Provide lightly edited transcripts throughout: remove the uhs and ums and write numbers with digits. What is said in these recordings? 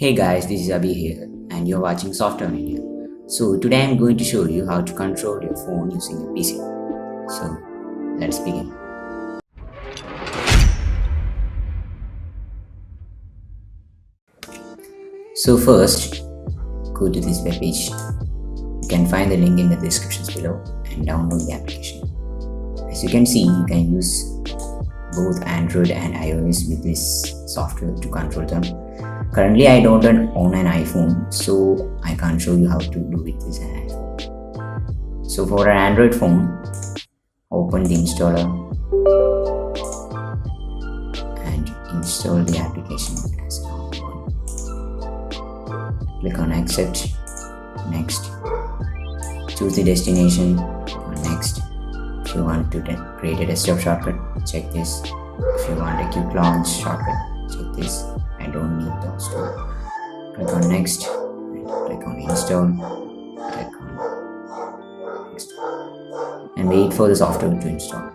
Hey guys, this is Abhi here and you're watching Software Media. So today I'm going to show you how to control your phone using your PC. So let's begin. So first, go to this webpage. You can find the link in the descriptions below and download the application. As you can see, you can use both Android and iOS with this software to control them. Currently, I don't own an iPhone, so I can't show you how to do it with an iPhone. So for an Android phone, open the installer and install the application as a normal one. Click on accept, next. Choose the destination, next. If you want to create a desktop shortcut, check this. If you want a quick launch shortcut, check this. I don't need those two. Click on next, click on install, click on next, and wait for the software to install.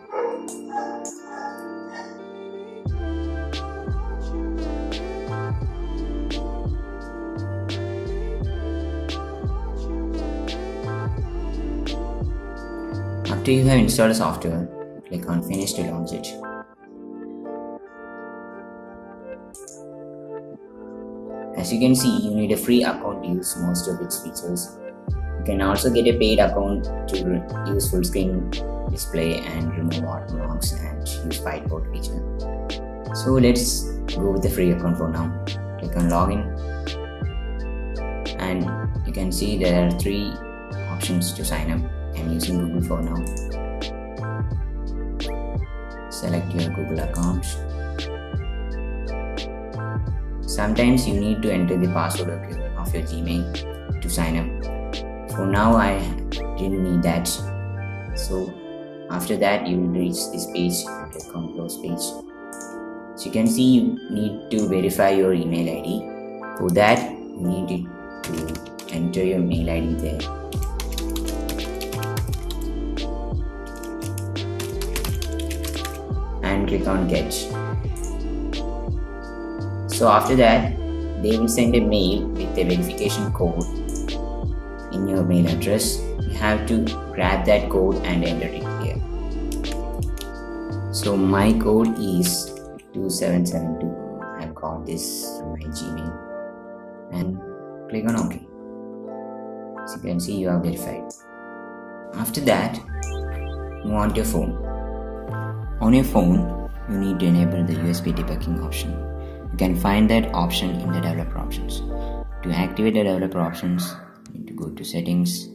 After you have installed the software, click on finish to launch it. As you can see, you need a free account to use most of its features. You can also get a paid account to use full screen display and remove watermarks and use whiteboard feature. So let's go with the free account for now. Click on login and you can see there are 3 options to sign up. I'm using Google for now. Select your Google account. Sometimes you need to enter the password of your Gmail to sign up. For now, I didn't need that. So after that, you will reach this page and click on close page. So you can see you need to verify your email ID. For that, you need to enter your mail ID there. And click on get. So after that, they will send a mail with a verification code in your mail address. You have to grab that code and enter it here. So my code is 2772. I've got this from my Gmail and click on OK. So you can see you are verified. After that, you want your phone. On your phone, you need to enable the USB debugging option. You can find that option in the developer options. To activate the developer options, you need to go to settings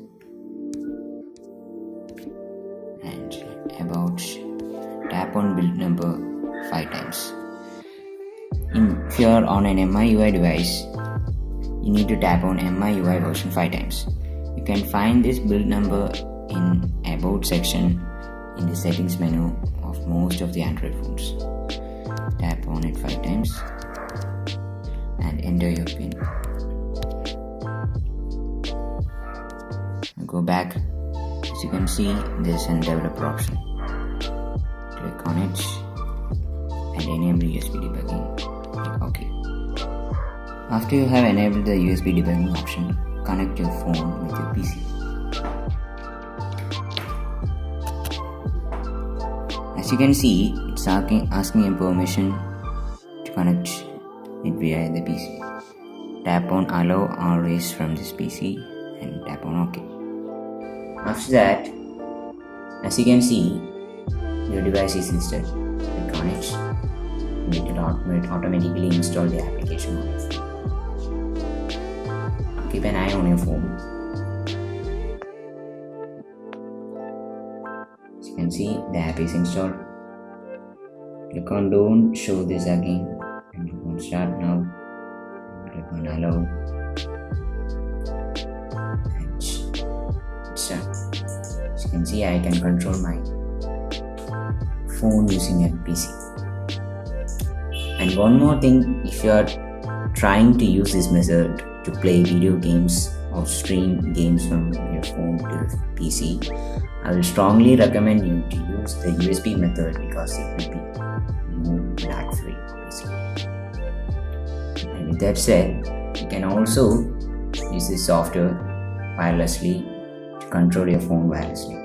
and about, tap on build number 5 times. If you are on an MIUI device, you need to tap on MIUI version 5 times. You can find this build number in about section in the settings menu of most of the Android phones. Tap on it 5 times and enter your PIN. Go back. As you can see, there's a developer option. Click on it and enable USB debugging. Click OK. After you have enabled the USB debugging option, connect your phone with your PC. As you can see, it's asking a permission to connect it via the PC. Tap on allow or erase from this PC and tap on OK. After that, as you can see, your device is installed. Click on it and it will automatically install the application on your phone. Keep an eye on your phone. As you can see, the app is installed. Click on don't show this again and click on start now. Click on allow and it's done. As you can see, I can control my phone using a PC. And one more thing, if you are trying to use this method to play video games or stream games from your phone to your PC, I will strongly recommend you to use the USB method because it will be more lag free. And with that said, you can also use this software wirelessly to control your phone wirelessly.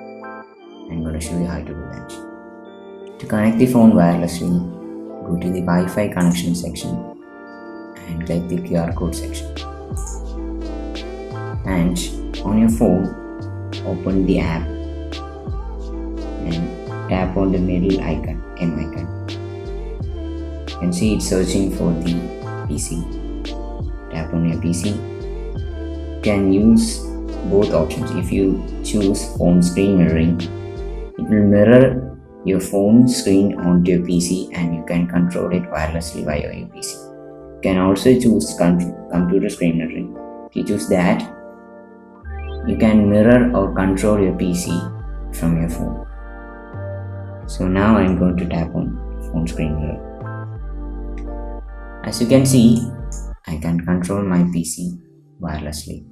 I'm going to show you how to do that. To connect the phone wirelessly, go to the Wi-Fi connection section and click the QR code section. And on your phone, open the app and tap on the middle icon, M icon. You can see it's searching for the PC. Tap on your PC. You can use both options. If you choose phone screen mirroring, it will mirror your phone screen onto your PC and you can control it wirelessly via your PC. You can also choose computer screen mirroring. If you choose that, you can mirror or control your PC from your phone. So now I'm going to tap on phone screen mirror. As you can see, I can control my PC wirelessly.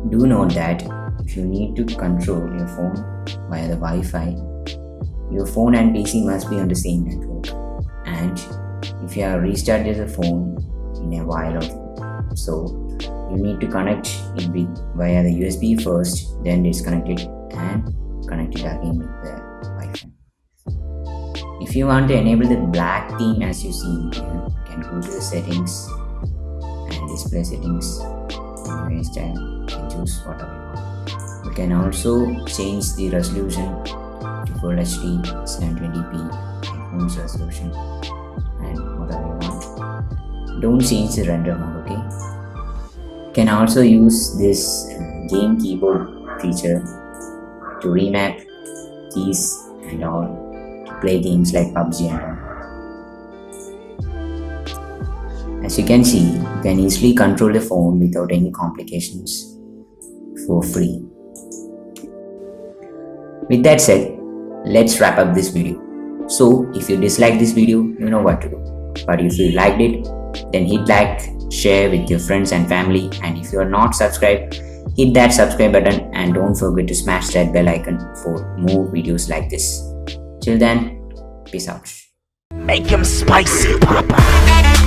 Do note that if you need to control your phone via the Wi-Fi, your phone and PC must be on the same network. And if you have restarted the phone in a while or so, you need to connect it via the USB first, then disconnect it and connect it again with the Wi-Fi. If you want to enable the black theme as you see here, you can go to the settings and display settings. You can choose whatever you want. You can also change the resolution to Full HD, 720p, iPhone's resolution, and whatever you want. Don't change the render mode, okay? You can also use this game keyboard feature to remap keys and all to play games like PUBG and all. As you can see, you can easily control the phone without any complications for free. With that said, let's wrap up this video. So if you dislike this video, you know what to do. But if you liked it, then hit like, share with your friends and family, and if you are not subscribed, hit that subscribe button and don't forget to smash that bell icon for more videos like this. Till then, peace out. Make him spicy, Papa.